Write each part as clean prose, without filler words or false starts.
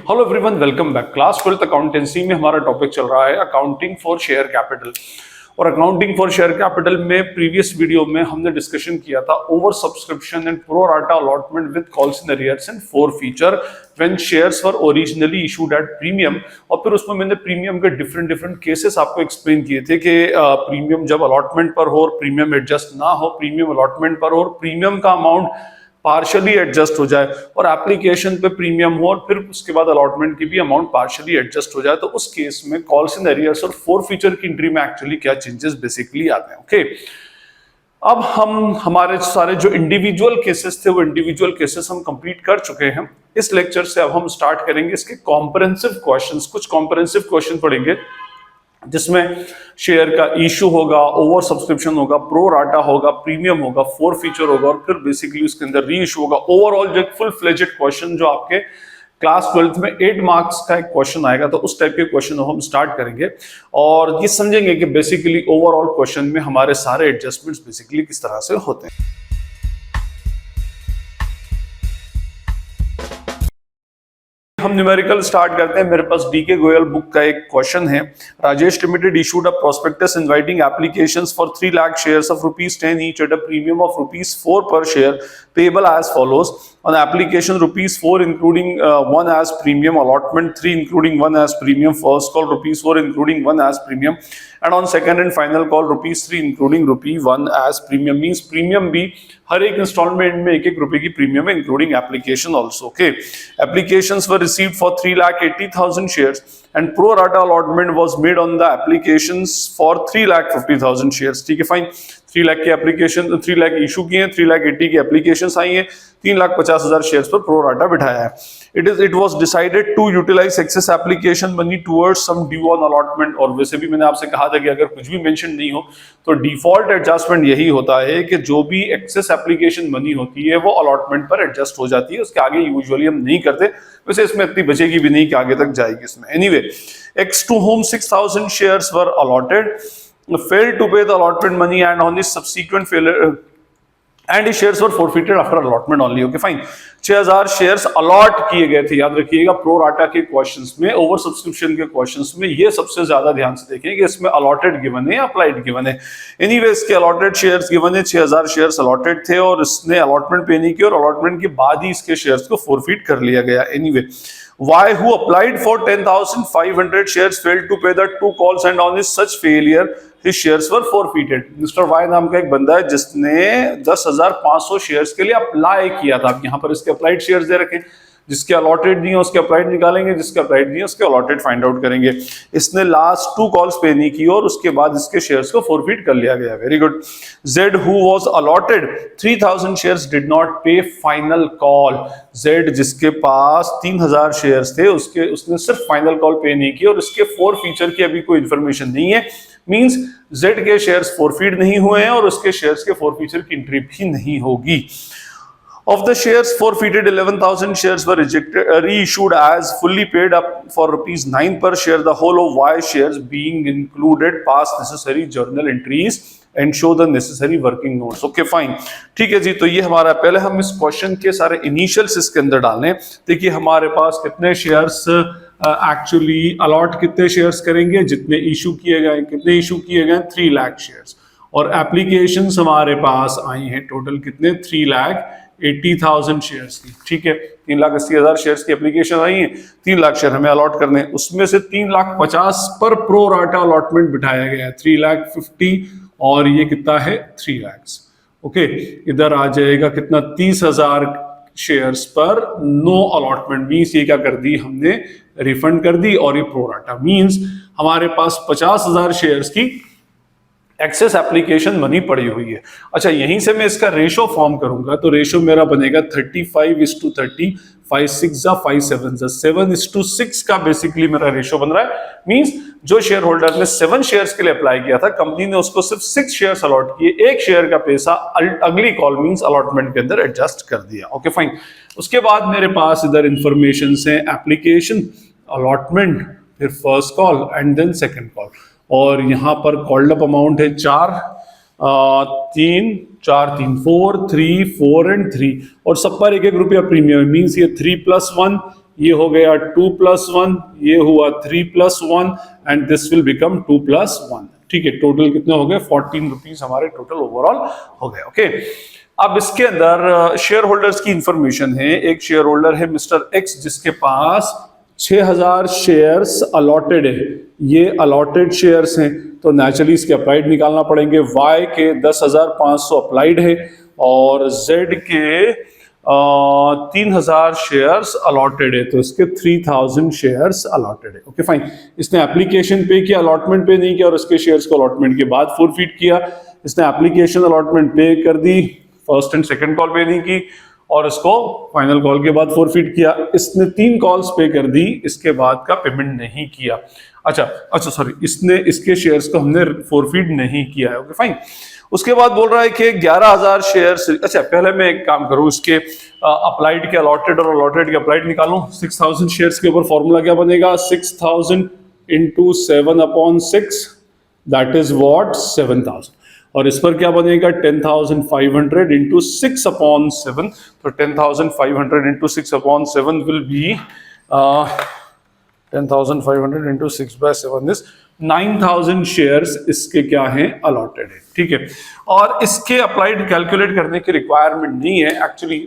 Hello everyone, welcome back. Class 12th accountancy में हमारा topic चल रहा है अकाउंटिंग फॉर शेयर कैपिटल। और अकाउंटिंग फॉर शेयर कैपिटल में प्रीवियस वीडियो में हमने डिस्कशन किया था over subscription and pro rata allotment with calls in arrears and 4 feature when shares were originally issued at premium. और फिर उसमें मैंने प्रीमियम के डिफरेंट केसेस आपको एक्सप्लेन किए थे कि प्रीमियम जब अलॉटमेंट पर हो और प्रीमियम एडजस्ट ना हो, प्रीमियम अलॉटमेंट पर हो और प्रीमियम का अमाउंट पार्शियली एडजस्ट हो जाए, और एप्लीकेशन पे प्रीमियम हो और फिर उसके बाद अलॉटमेंट की भी अमाउंट पार्शियली एडजस्ट हो जाए, तो उस केस में कॉल्स इन अरियर्स और 4 फीचर की एंट्री में एक्चुअली क्या चेंजेस बेसिकली आते हैं। ओके, अब हम हमारे सारे जो इंडिविजुअल केसेस थे वो इंडिविजुअल केसेस हम कंप्लीट कर चुके हैं। इस लेक्चर से अब हम स्टार्ट करेंगे इसके कॉम्प्रिहेंसिव क्वेश्चंस। कुछ कॉम्प्रिहेंसिव क्वेश्चन पढ़ेंगे जिसमें शेयर का इशू होगा, ओवर सब्सक्रिप्शन होगा, प्रो राटा होगा, प्रीमियम होगा, 4 फीचर होगा और फिर बेसिकली उसके अंदर री इशू होगा। ओवरऑल जो फुल फ्लेजेड क्वेश्चन जो आपके क्लास 12th में 8 मार्क्स का एक क्वेश्चन आएगा, तो उस टाइप के क्वेश्चन हम स्टार्ट करेंगे और ये समझेंगे कि बेसिकली ओवरऑल क्वेश्चन में हमारे सारे एडजस्टमेंट्स बेसिकली किस तरह से होते हैं। हम न्यूमेरिकल स्टार्ट करते हैं। मेरे पास डीके गोयल बुक का एक क्वेश्चन है। Rajesh limited issued a prospectus inviting applications for 3 lakh shares of ₹10 each at a premium of ₹4 per share payable as follows. On application ₹4 including 1 as premium, allotment 3 including 1 as premium, first call ₹4 including 1 as premium, and on second and final call ₹3 including ₹1 as premium. Means premium भी हर एक instalment में ₹1 की premium है including application also. Okay, applications were received for 3,80,000 shares and pro rata allotment was made on the applications for 3,50,000 shares. ठीक है, fine. 3 lakh की application, 3 lakh issue किए हैं, 3,80,000 की एप्लीकेशंस आई हैं, 3,50,000 शेयर्स पर प्रो राटा बिठाया है। It was decided to utilize excess application money towards some due on allotment। और वैसे भी मैंने आपसे कहा था कि अगर कुछ भी मेंशन नहीं हो तो डिफॉल्ट एडजस्टमेंट यही होता है कि जो भी एक्सेस एप्लीकेशन मनी होती है वो अलॉटमेंट पर एडजस्ट हो जाती है, उसके आगे यूजुअली हम नहीं करते। वैसे इसमें इतनी बचेगी भी नहीं कि आगे तक जाएगी इसमें। Anyway, X to whom 6,000 shares were allotted failed to pay the allotment money and on his subsequent failure and his shares were forfeited after allotment only. Okay, fine। 6,000 shares allot किए गए थे। याद रखिएगा, प्रो राटा के questions में, over subscription के questions में ये सबसे ज्यादा ध्यान से देखें कि इसमें अलॉटेड गिवन है या अप्लाइड गिवन है। एनीवे, इसके अलॉटेड शेयर्स गिवन है, 6,000 शेयर्स अलॉटेड थे और इसने अलॉटमेंट पे नहीं की और अलॉटमेंट के बाद ही इसके शेयर्स को फोरफीट कर लिया गया। Anyway, Y who applied for 10,500 shares failed to pay the 2 calls and on his such failure his shares were forfeited। Mister Y नाम का एक बंदा है जिसने 10,500 शेयर्स के लिए अप्लाई किया था। अब यहाँ पर इसके अप्लाइड शेयर्स दे रखे, जिसके अलॉटेड नहीं है उसके अप्लाइड निकालेंगे, जिसके अप्लाइड नहीं है उसके अलॉटेड फाइंड आउट करेंगे। इसने लास्ट 2 कॉल्स पे नहीं की और उसके बाद इसके शेयर्स को फोरफीट कर लिया गया। Very good. Z who was allotted 3,000 shares did not pay final call। Z जिसके पास 3,000 शेयर्स थे उसने सिर्फ फाइनल कॉल पे नहीं की और इसके 4 फीचर की अभी कोई इंफॉर्मेशन नहीं है। मींस Z के शेयर्स फोरफीट नहीं हुए हैं और उसके शेयर्स के 4 फीचर की एंट्री भी नहीं होगी। Of the shares forfeited, 11,000 shares were rejected, reissued as fully paid up for ₹9 per share. The whole of Y shares being included pass necessary journal entries and show the necessary working notes. Okay, fine। ठीक है जी, तो ये हमारा पहले हम इस question के सारे इनिशियल्स इसके अंदर डालें। देखिए हमारे पास कितने शेयर्स एक्चुअली अलॉट कितने शेयर्स करेंगे, जितने इशू किए गए, कितने इशू किए गए 3 लाख शेयर्स, और एप्लीकेशंस हमारे पास आई हैं टोटल कितने 3,80,000 शेयर्स की। ठीक है, 3,80,000 शेयर्स की एप्लीकेशन आई है, 3 लाख शेयर हमें अलॉट करने, उसमें से 3,50,000 पर प्रो राटा अलॉटमेंट बिठाया गया है, 3,50,000 और ये कितना है 3 लाख। ओके, इधर आ जाएगा कितना 30,000 शेयर्स पर नो अलॉटमेंट। मीन्स ये क्या कर दी हमने, रिफंड कर दी, और ये प्रो राटा मीन्स हमारे पास 50,000 शेयर्स की एक्सेस एप्लीकेशन मनी पड़ी हुई है। अच्छा, यहीं से मैं इसका रेशो फॉर्म करूंगा, तो रेशो मेरा बनेगा 35:30, 5/6 का बेसिकली मेरा रेशो बन रहा है। मींस जो शेयर होल्डर ने 7 शेयर्स के लिए अप्लाई किया था, कंपनी ने उसको सिर्फ 6 शेयर्स अलॉट किए, 1 शेयर का पैसा अगली कॉल मींस अलॉटमेंट के अंदर एडजस्ट कर दिया। Okay, fine. उसके बाद मेरे पास इधर इंफॉर्मेशन है, एप्लीकेशन, अलॉटमेंट, फिर first call and then second call, और यहाँ पर कॉल्ड अप अमाउंट है 4, 3, 4 एंड 3 और सब पर ₹1 प्रीमियम। मींस ये 3 + 1 ये हो गया 2+1, ये हुआ 3+1 एंड दिस विल बिकम 2+1। ठीक है, टोटल कितने हो गए? 14 रुपीज हमारे टोटल ओवरऑल हो गए। ओके, अब इसके अंदर शेयर होल्डर्स की इंफॉर्मेशन है। एक शेयर होल्डर है मिस्टर एक्स जिसके पास 6000 शेयर्स अलॉटेड है। ये अलॉटेड शेयर्स हैं तो नेचुरली इसके अप्लाइड निकालना पड़ेंगे। वाई के 10,500 अप्लाइड है और जेड के 3000 शेयर्स अलॉटेड है तो इसके 3000 शेयर्स अलॉटेड है। ओके फाइन, इसने एप्लीकेशन पे किया, अलॉटमेंट पे नहीं किया और इसके शेयर्स को अलॉटमेंट के बाद फोरफीट किया। इसने एप्लीकेशन अलॉटमेंट पे कर दी, फर्स्ट एंड सेकंड कॉल पे नहीं की और इसको फाइनल कॉल के बाद फोरफीट किया। इसने 3 कॉल्स पे कर दी, इसके बाद का पेमेंट नहीं किया। अच्छा सॉरी, इसने इसके शेयर्स को हमने फोरफीट नहीं किया है। ओके फाइन, उसके बाद बोल रहा है कि 11,000 शेयर्स। अच्छा, पहले मैं एक काम करूं, इसके अप्लाइड के अलॉटेड और अलॉटेड के अप्लाइड निकालूं। 6000 शेयर्स के ऊपर फॉर्मूला क्या बनेगा? 6000 इंटू 7/6 दैट इज व्हाट 7000 और इस पर क्या बनेगा? 10,500 इंटू 6/7 तो 10,500 into 6/7 will be 10,500 into 6/7 is 9,000 shares इसके क्या हैं? अलॉटेड है। ठीक है, और इसके अप्लाइड कैलकुलेट करने की रिक्वायरमेंट नहीं है। एक्चुअली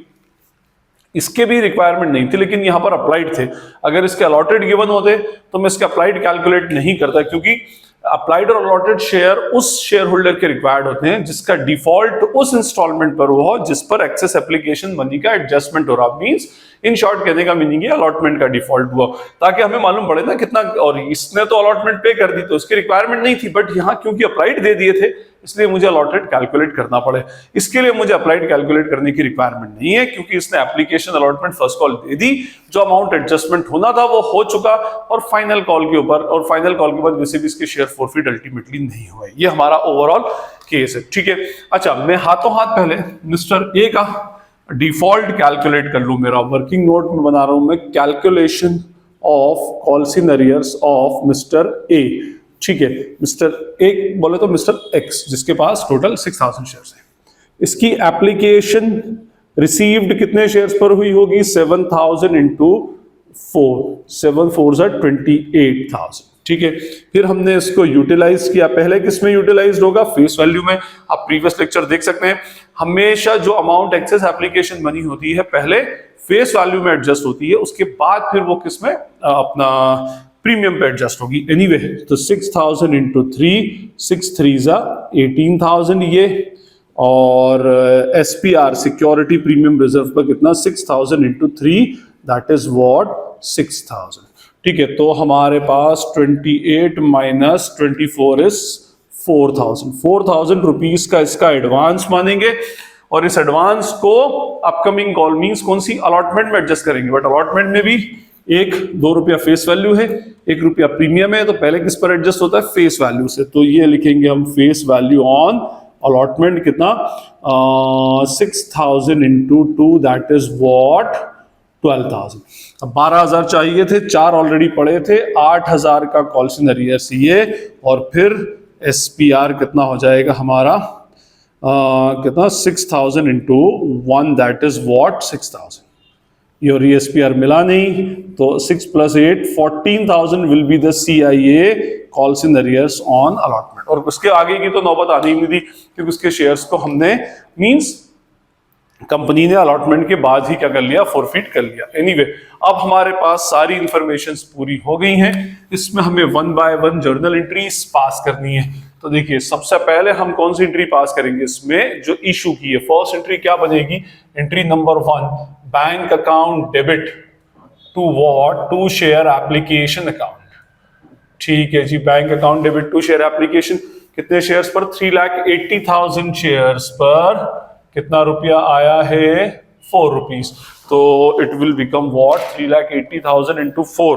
इसके भी रिक्वायरमेंट नहीं थी लेकिन यहां पर अप्लाइड थे। अगर इसके अलॉटेड गिवन होते तो मैं इसके अप्लाइड कैलकुलेट नहीं करता, क्योंकि अप्लाइड और अलॉटेड शेयर उस शेयर होल्डर के रिक्वायर्ड होते हैं जिसका डिफॉल्ट उस इंस्टॉलमेंट पर हो जिस पर एक्सेस एप्लीकेशन मनी का एडजस्टमेंट हो रहा। मींस इन शॉर्ट कहने का मीनिंग है अलॉटमेंट का डिफॉल्ट हुआ, ताकि हमें मालूम पड़े ना कितना। और इसने तो अलॉटमेंट पे कर दी तो उसकी रिक्वायरमेंट नहीं थी, बट यहाँ क्योंकि अप्लाइड दे दिए थे इसलिए मुझे अलॉटेड कैलकुलेट करना पड़े। इसके लिए मुझे अप्लाइड कैलकुलेट करने की रिक्वायरमेंट नहीं है, क्योंकि इसने एप्लीकेशन अलॉटमेंट फर्स्ट कॉल दे दी, जो अमाउंट एडजस्टमेंट होना था वो हो चुका और फाइनल कॉल के ऊपर और फाइनल कॉल के बाद वैसे भी इसके शेयर फोरफीट अल्टीमेटली नहीं हुए। ये हमारा ओवरऑल केस है। ठीक है, अच्छा मैं हाथों हाथ पहले मिस्टर ए का डिफॉल्ट कैलकुलेट कर लूं। मेरा वर्किंग नोट में बना रहा हूं मैं calculation of calls in arrears of mister A. ठीक है, मिस्टर ए बोले तो मिस्टर एक्स जिसके पास टोटल 6000 शेयर्स है। इसकी एप्लीकेशन रिसीव्ड कितने शेयर्स पर हुई होगी? 7000 इंटू 4, 7 4s are 28,000। ठीक है, फिर हमने इसको यूटिलाइज किया। पहले किस में यूटिलाइज होगा? फेस वैल्यू में। आप प्रीवियस लेक्चर देख सकते हैं, हमेशा जो अमाउंट एक्सेस एप्लीकेशन मनी होती है पहले फेस वैल्यू में एडजस्ट होती है, उसके बाद फिर वो किस में अपना प्रीमियम पे एडजस्ट होगी। एनीवे तो 6000 इंटू 3, 6 3s are 18,000 ये, और SPR सिक्योरिटी प्रीमियम रिजर्व पर कितना? 6000 इंटू 3 दैट इज व्हाट 6000। ठीक है, तो हमारे पास 28 माइनस 24 इज 4000। 4000 रुपीज का इसका एडवांस मानेंगे और इस एडवांस को अपकमिंग कॉल मींस कौन सी? अलॉटमेंट में एडजस्ट करेंगे। बट अलॉटमेंट में भी 1-2 रुपया फेस वैल्यू है, 1 रुपया प्रीमियम है, तो पहले किस पर एडजस्ट होता है? फेस वैल्यू से। तो ये लिखेंगे हम फेस वैल्यू ऑन अलॉटमेंट कितना? 6000 इंटू 2 दैट इज व्हाट 12,000। अब 12,000 चाहिए थे, 4 ऑलरेडी पड़े थे, 8,000 का कॉल्स इन अरियर्स ये, और फिर SPR कितना हो जाएगा हमारा? कितना? 6000 इंटू 1 दैट इज व्हाट 6000। ये और SPR मिला नहीं तो 6 + 8 14,000 will be the CIA calls in arrears on allotment. और उसके आगे की तो नौबत आनी ही नहीं थी, क्योंकि उसके शेयर्स को हमने मींस कंपनी ने अलॉटमेंट के बाद ही क्या कर लिया? फोरफीट कर लिया। एनीवे अब हमारे पास सारी इंफॉर्मेशंस पूरी हो गई हैं। इसमें हमें 1 बाय 1 जर्नल एंट्रीज पास करनी है। तो देखिए सबसे पहले हम कौन सी एंट्री पास करेंगे? इसमें जो इशू की है फर्स्ट एंट्री क्या बनेगी? Entry number 1, bank account debit to what? To share application account. ठीक है जी, bank account debit to share application. कितने शेयर्स पर? 3,80,000 शेयर्स पर कितना रुपया आया है? 4 रुपीज। तो it will become what? 3,80,000 into 4,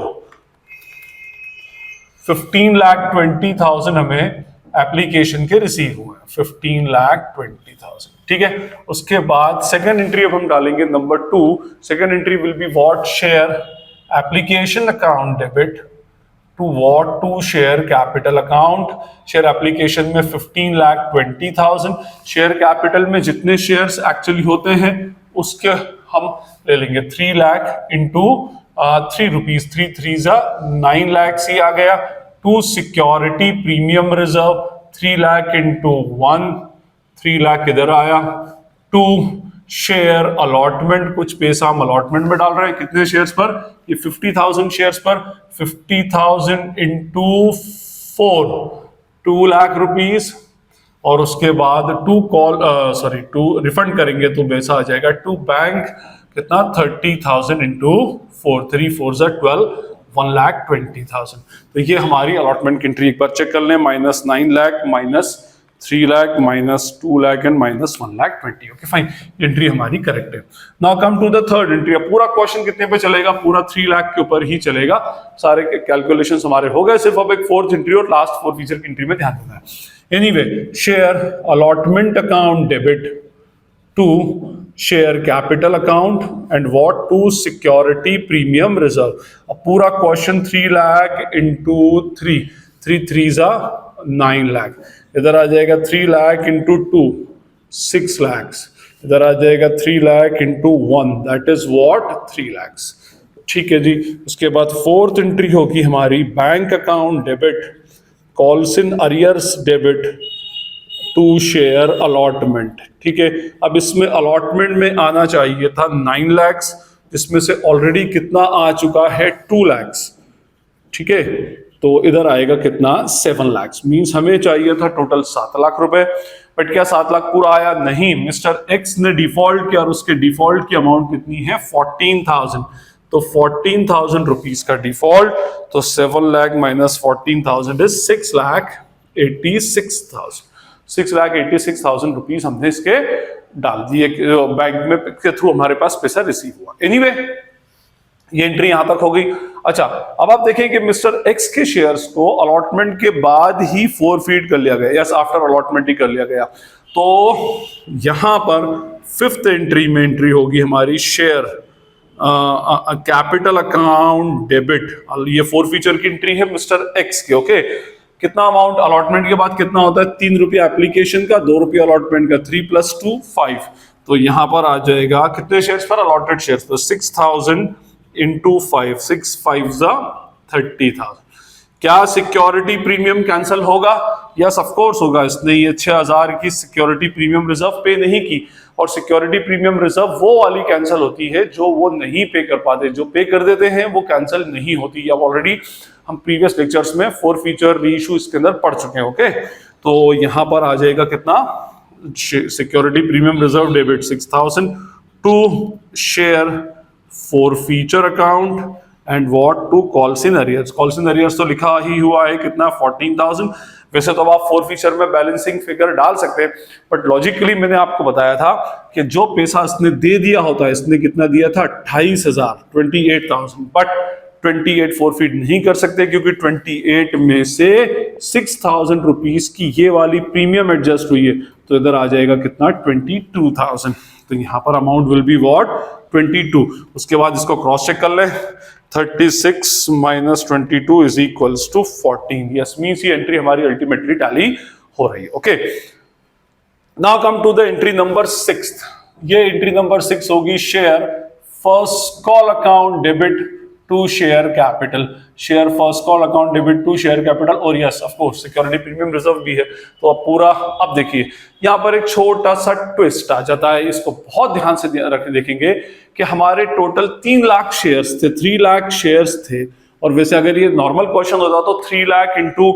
15,20,000 हमें एप्लीकेशन के रिसीव हुए। 15,20,000। ठीक है, उसके बाद सेकंड एंट्री अब हम डालेंगे number 2। Second entry will be what? Share application account debit to what? To share capital account. Share application में 15,20,000, शेयर कैपिटल में जितने शेयर्स एक्चुअली होते हैं उसके हम ले लेंगे 3 लाख इंटू ₹3, 3 3 9 lakhs ही आ गया। To security premium reserve 3 lakh into 1, 3 lakh इधर आया। टू शेयर अलॉटमेंट, कुछ पैसा हम अलॉटमेंट में डाल रहे हैं, कितने शेयर्स पर, ये 50,000 शेयर्स पर, 50,000 इंटू 4, 2 लाख रुपीस। और उसके बाद टू रिफंड करेंगे तो पैसा आ जाएगा टू बैंक, कितना, 30,000 इंटू 4, 3 4 12, 1,20,000। तो ये हमारी अलॉटमेंट की एंट्री एक बार चेक कर लें, -9 lakh, -3 lakh, -2 lakh and -1,20,000। Okay fine, entry हमारी करेक्ट है। Now come to the third entry. पूरा क्वेश्चन कितने पे चलेगा, पूरा 3 लाख के ऊपर ही चलेगा। सारे कैलकुलेशंस हमारे हो गए, सिर्फ अब एक फोर्थ एंट्री और लास्ट 4 फीचर की एंट्री में ध्यान देना है। Anyway, share allotment account debit to share capital account and what, to security premium reserve. अब पूरा क्वेश्चन 3 लाख इंटू 3, 3 3 9 लाख, इधर आ जाएगा 3 लाख इंटू 2, 6 लैक्स, इधर आ जाएगा 3 lakh into 1, that is what, 3 lakhs. ठीक है जी। उसके बाद फोर्थ एंट्री होगी हमारी bank account debit, calls in arrears debit to share allotment. ठीक है, अब इसमें अलॉटमेंट में आना चाहिए था 9 लैक्स, जिसमें से ऑलरेडी कितना आ चुका है, 2 लैक्स। ठीक है, तो इधर आएगा कितना, 7 लैक्स। मींस हमें चाहिए था टोटल 7 लाख रुपए, बट क्या 7 लाख पूरा आया, नहीं। मिस्टर एक्स ने डिफॉल्ट किया और उसके डिफॉल्ट की अमाउंट कितनी है, 14,000। तो 14,000 रुपीज का डिफॉल्ट, तो 7 लाख माइनस 14,000 इज 6,86,000। 6,86,000 रुपीज हमने इसके डाल दिए बैंक में के थ्रू, हमारे पास पैसा रिसीव हुआ। एनीवे, ये एंट्री यहां तक हो गई। अच्छा, अब आप देखें कि मिस्टर एक्स के शेयर्स को अलॉटमेंट के बाद ही फोरफीड कर लिया गया, यस, आफ्टर अलॉटमेंट ही कर लिया गया। तो यहां पर फिफ्थ एंट्री में एंट्री होगी हमारी शेयर कैपिटल अकाउंट डेबिट। ये फोरफीचर की एंट्री है मिस्टर एक्स के। ओके, कितना अमाउंट अलॉटमेंट के बाद कितना होता है, 3 रुपया एप्लीकेशन का, 2 रुपया अलॉटमेंट का, 3 + 2 5। तो यहां पर आ जाएगा कितने शेयर्स पर, अलॉटेड शेयर्स पर, 6,000 इंटू 5, 6 5 30,000। क्या सिक्योरिटी प्रीमियम कैंसिल होगा, यस ऑफ कोर्स होगा। इसने ये 6,000 की सिक्योरिटी प्रीमियम रिजर्व पे नहीं की, और सिक्योरिटी प्रीमियम रिजर्व वो वाली कैंसिल होती है जो वो नहीं पे कर पाते, जो पे कर देते हैं वो कैंसिल नहीं होती। अब ऑलरेडी हम प्रीवियस लेक्चर्स में 4 फीचर रीइश्यू इसके अंदर पढ़ चुके हैं। ओके, तो यहां पर आ जाएगा कितना, security premium reserve debit 6,000 to share forfeiture account and what, to calls in arrears. Calls in arrears तो लिखा ही हुआ है कितना, 14,000। वैसे तो आप फॉरफीचर में बैलेंसिंग फिगर डाल सकते हैं, बट लॉजिकली मैंने आपको बताया था कि जो पैसा इसने दे दिया होता है, इसने कितना दिया था, 28,000, 28,000, बट 28 फोरफीट नहीं कर सकते क्योंकि 28 में से 6,000 रुपीज की ये वाली प्रीमियम एडजस्ट हुई है, तो इधर आ जाएगा कितना, 22,000। तो यहां पर अमाउंट विल बी व्हाट, 22। उसके बाद इसको क्रॉस चेक कर ले, 36 - 22 is equals to 14। Yes, means ये एंट्री हमारी अल्टीमेटली टैली हो रही है। Okay, now come to the entry number 6। ये एंट्री नंबर 6 होगी share first call account debit to share capital. Share first call account debit to share capital, और yes of course security premium reserve भी है। तो अब पूरा, अब देखिए यहां पर एक छोटा सा ट्विस्ट आ जाता है, इसको बहुत ध्यान से देखेंगे कि हमारे टोटल 3 लाख शेयर्स थे, 3 लाख शेयर्स थे। और वैसे अगर ये नॉर्मल क्वेश्चन होता तो 3 लाख इंटू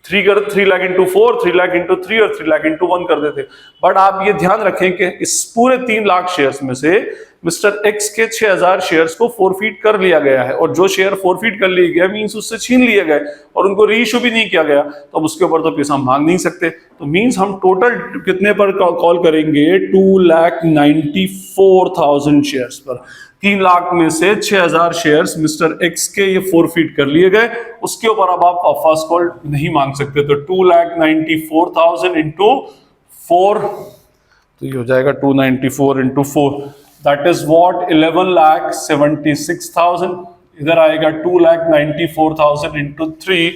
3 कर, 3 लाख इंटू 4, 3 लाख इंटू 3 और 3 लाख इंटू 1 कर देते। बट आप ये ध्यान रखें कि इस पूरे 3 लाख शेयर्स में से मिस्टर एक्स के 6,000 शेयर्स को फोरफीट कर लिया गया है, और जो शेयर फोरफीट कर लिए गए मींस उससे छीन लिए गए और उनको रीइश्यू भी नहीं किया गया, तो अब उसके ऊपर तो पैसा मांग नहीं सकते। तो मींस हम टोटल कितने पर कॉल करेंगे, 2,94,000 शेयर्स पर। 3 लाख में से 6,000 शेयर्स मिस्टर एक्स के ये फोरफीट कर लिए गए, उसके ऊपर अब आप फर्स्ट कॉल नहीं मांग सकते। तो 2,94,000 इंटू 4, तो ये हो जाएगा 294 इंटू 4, दैट इज व्हाट, 11,76,000। इधर आएगा 2,94,000 into 3,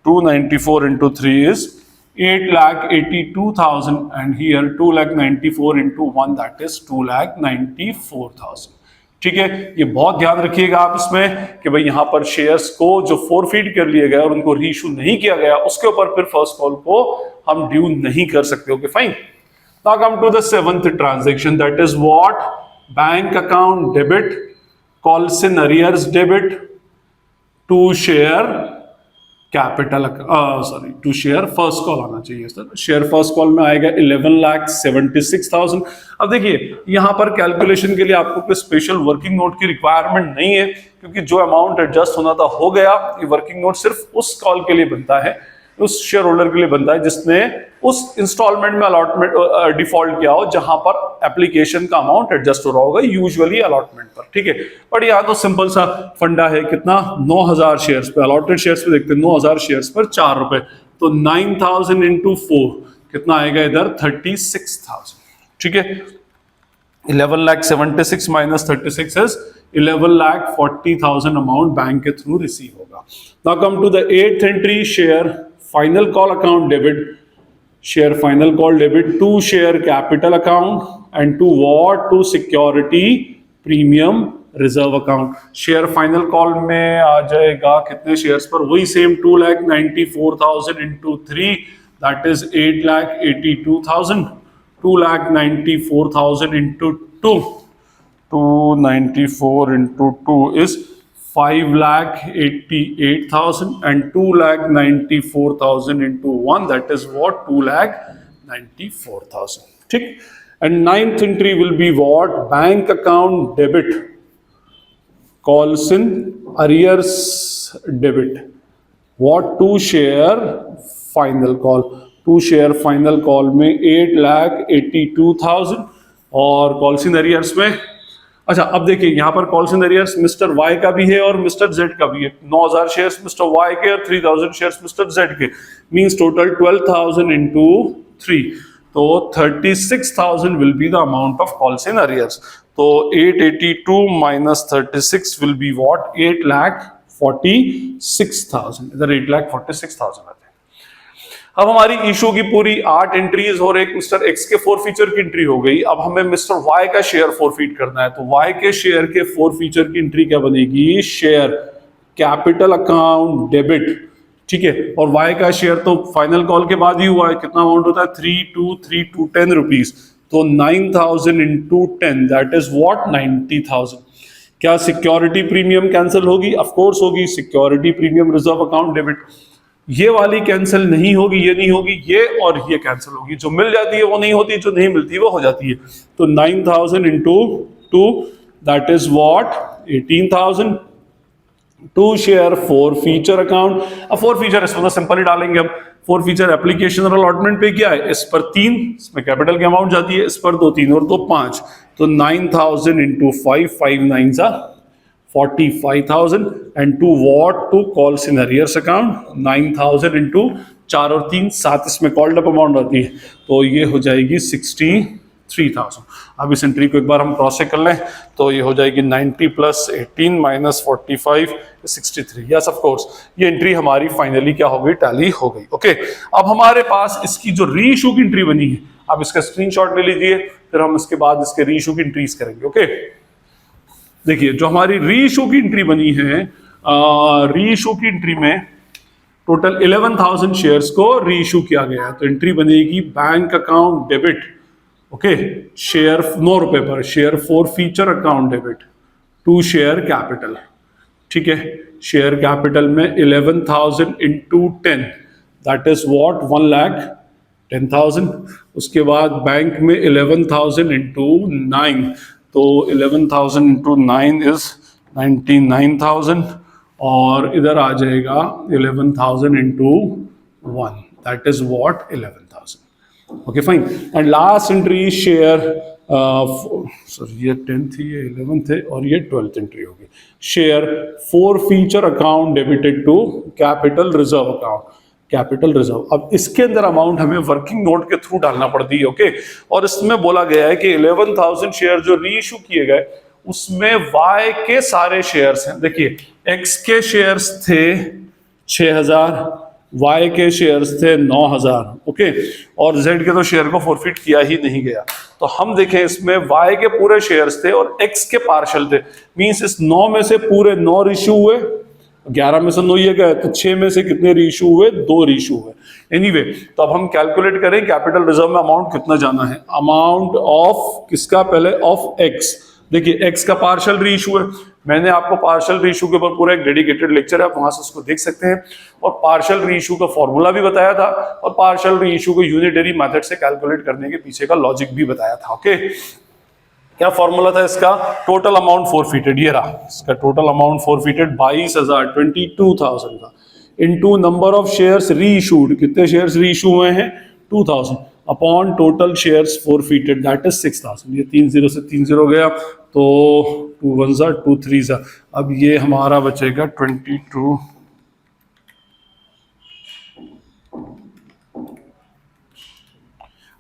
294 into 3 is 8,82,000, and here 2,94 into 1, that is 2,94,000. ठीक है, ये बहुत ध्यान रखिएगा आप इसमें कि भाई यहां पर शेयर्स को जो फोरफीट कर लिए गए और उनको रीइश्यू नहीं किया गया, उसके ऊपर फिर फर्स्ट कॉल को हम ड्यू नहीं कर सकते। Okay fine. Now come to the seventh transaction, that is what, bank account debit, calls in arrears debit to share capital, sorry to share first call आना चाहिए सर। शेयर फर्स्ट कॉल में आएगा 11,76,000। अब देखिए यहां पर कैलकुलेशन के लिए आपको कोई स्पेशल वर्किंग नोट की रिक्वायरमेंट नहीं है, क्योंकि जो अमाउंट एडजस्ट होना था हो गया। ये वर्किंग नोट सिर्फ उस कॉल के लिए बनता है, उस शेयर होल्डर के लिए बनता है जिसने उस इंस्टॉलमेंट में अलॉटमेंट डिफॉल्ट किया हो जहां पर एप्लीकेशन का अमाउंट एडजस्ट हो रहा होगा, यूजुअली अलॉटमेंट पर। ठीक है, बट यहाँ तो सिंपल सा फंडा है, कितना 9,000 शेयर्स पे, अलॉटेड शेयर्स पे देखते हैं 9,000 शेयर्स पर 4 रुपए, तो 9,000 इंटू 4 कितना आएगा इधर 36,000। ठीक है, 11,76,000 माइनस 36 इज 11,40,000 अमाउंट बैंक के थ्रू रिसीव होगा। Now come to the 8th entry, share final call account debit, share final call debit to share capital account and to what, to security premium reserve account। share final call में आ जाएगा कितने shares पर, वही same 2,94,000 into 3 that is 8,82,000, 2,94,000 into 2, 294 into 2 is 5,88,000 and 2,94,000 into 1 that is what, 2,94,000। ठीक, and 9th entry will be what, bank account debit, calls in arrears debit, what, to share final call, to share final call में 8,82,000 और calls in arrears में, अच्छा अब देखिए यहां पर calls in arrears mister Y का भी है और मिस्टर जेड का भी है। 9,000 शेयर्स मिस्टर वाई के और 3,000 शेयर्स मिस्टर जेड के, मींस टोटल 12,000 इनटू 3, तो 36,000 will be the amount of calls in arrears. तो 882 माइनस 36 विल बी व्हाट, 8,46,000, इधर 8,46,000 आते हैं। अब हमारी इशू की पूरी 8 एंट्रीज और एक मिस्टर एक्स के फोरफीचर की एंट्री हो गई। अब हमें मिस्टर वाई का शेयर फोरफीट करना है, तो वाई के शेयर के फोरफीचर की एंट्री क्या बनेगी, शेयर कैपिटल अकाउंट डेबिट। ठीक है, और वाई का शेयर तो फाइनल कॉल के बाद ही हुआ है, कितना अमाउंट होता है 3,232 10 रुपीज, तो 9,000 इंटू 10 दैट इज व्हाट, 90,000। क्या सिक्योरिटी प्रीमियम कैंसिल होगी, ऑफकोर्स होगी, security premium reserve account debit. ये वाली कैंसिल नहीं होगी, ये नहीं होगी, ये और ये कैंसिल होगी, जो मिल जाती है वो नहीं होती, जो नहीं मिलती वो हो जाती है। तो 9,000 into 2 that is what, 18,000 to share forfeiture account. अब फोर फीचर इसमें तो सिंपल ही डालेंगे हम, फोर फीचर एप्लीकेशन और अलॉटमेंट पे क्या है, इस पर 3, इसमें कैपिटल की अमाउंट जाती है, इस पर 2 3 और 2 5, तो 9,000 into 5, 5 9 45,000 and to what, to calls in arrears account 9,000 into 4 और 3 7, इसमें कॉल्ड अप अमाउंट आती है, तो ये हो जाएगी 63,000। अब इस एंट्री को एक बार हम क्रॉस चेक कर लें, तो ये हो जाएगी 90 plus 18 minus 45 63। Yes of course ये एंट्री हमारी फाइनली क्या हो गई, टैली हो गई। ओके, अब हमारे पास इसकी जो री इशू की एंट्री बनी है, आप इसका स्क्रीनशॉट ले लीजिए, फिर हम इसके बाद इसके री इशू की एंट्रीज करेंगे। ओके, देखिए जो हमारी री इशू की एंट्री बनी है, री इशू की एंट्री में टोटल 11,000 शेयर्स को री इशू किया गया है, तो एंट्री बनेगी bank account debit, okay, share 9 रुपए पर, share forfeiture account debit to share capital. ठीक है, शेयर कैपिटल में 11,000 इंटू 10 दैट इज व्हाट, 1,10,000। उसके बाद बैंक में 11,000 इंटू 9, तो 11,000 इंटू 9 इज 99,000, और इधर आ जाएगा 11,000 into 1 that is what, 11,000। Okay fine, and last entry share, sorry ये 10 थी, ये 11 थे, और ये 12th एंट्री होगी, share forfeiture account debited to capital reserve account, capital reserve. अब इसके अंदर अमाउंट हमें वर्किंग नोट के थ्रू डालना पड़ती है। ओके, और इसमें बोला गया है कि 11,000 शेयर जो री इशू किए गए उसमें वाई के सारे शेयर्स हैं। देखिए एक्स के शेयर्स थे 6,000, वाई के शेयर्स थे 9,000, ओके, और जेड के तो शेयर को फॉरफिट किया ही नहीं गया, तो हम देखें इसमें y के पूरे शेयर्स थे और x के पार्शियल थे, मींस इस 9 में से पूरे 9 रीइश्यू हुए, 11 में से 9 ये गए, तो 6 में से कितने रीइश्यू हुए? 2 रीइश्यू हुए। एनीवे, तो अब हम कैलकुलेट करें कैपिटल रिजर्व में अमाउंट कितना जाना है। अमाउंट ऑफ किसका? पहले ऑफ x। देखिए x का पार्शियल रीइश्यू है, मैंने आपको पार्शियल रीइश्यू के ऊपर पूरा एक डेडिकेटेड लेक्चर है, आप वहां से उसको देख सकते हैं, और पार्शियल रीइश्यू का फॉर्मूला भी बताया था, और पार्शियल रीइश्यू को यूनिटरी मेथड से कैलकुलेट करने के पीछे का लॉजिक भी बताया था। ओके, क्या फॉर्मूला था इसका? टोटल अमाउंट फोरफीटेड, ये रहा इसका टोटल अमाउंट फोरफीटेड 22,000 22,000 का, into number of shares reissued, कितने शेयर्स रीइश्यू हुए हैं? 2,000, upon total shares forfeited that is 6,000। ये 3 0 से 3 0 गया, तो 2 1 सा 2 3 सा, अब ये हमारा बचेगा 22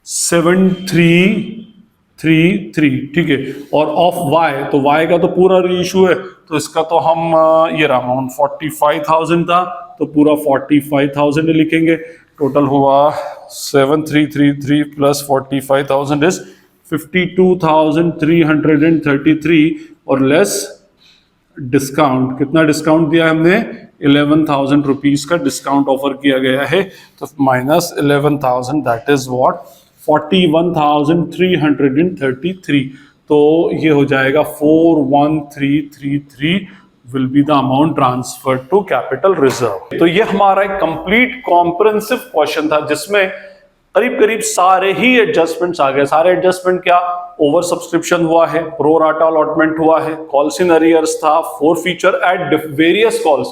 7,333, ठीक है। और ऑफ y, तो y का तो पूरा रीइश्यू है, तो इसका तो हम ये रहा अमाउंट 45,000 था, तो पूरा 45,000 लिखेंगे। टोटल हुआ 7,333 प्लस 45,000 इज 52,333, और लेस डिस्काउंट, कितना डिस्काउंट दिया हमने? 11,000 रुपीज का डिस्काउंट ऑफर किया गया है, तो माइनस 11,000 दैट इज व्हाट? 41,333। तो ये हो जाएगा 41333 will be the amount transfer to capital reserve. तो ये हमारा एक कंप्लीट कॉम्प्रिहेंसिव क्वेश्चन था, जिसमें करीब करीब सारे ही एडजस्टमेंट्स आ गए। सारे एडजस्टमेंट क्या? ओवर सब्सक्रिप्शन हुआ है, प्रो राटा अलॉटमेंट हुआ है, कॉल्स इन अरियर्स था, forfeiture at various calls.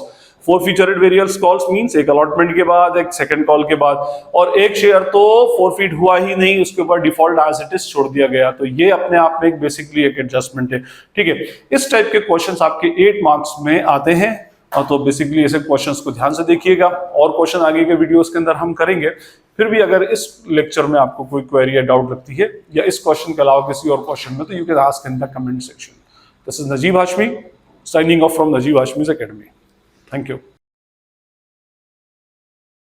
Forfeiture at various calls means एक अलॉटमेंट के बाद, एक सेकंड कॉल के बाद, और एक शेयर तो फोरफीट हुआ ही नहीं, उसके ऊपर डिफॉल्ट एज इट इज छोड़ दिया गया। तो ये अपने आप में एक बेसिकली एक एडजस्टमेंट है, ठीक है। इस टाइप के क्वेश्चंस आपके 8 मार्क्स में आते हैं, और तो बेसिकली ऐसे क्वेश्चंस को ध्यान से देखिएगा, और क्वेश्चन आगे के वीडियोस के अंदर हम करेंगे। फिर भी अगर इस लेक्चर में आपको कोई क्वेरी या डाउट लगती है, या इस क्वेश्चन के अलावा किसी और क्वेश्चन में, तो you can ask in the comment section. This is Najeeb Hashmi signing off from Najeeb Hashmi's academy. Thank you.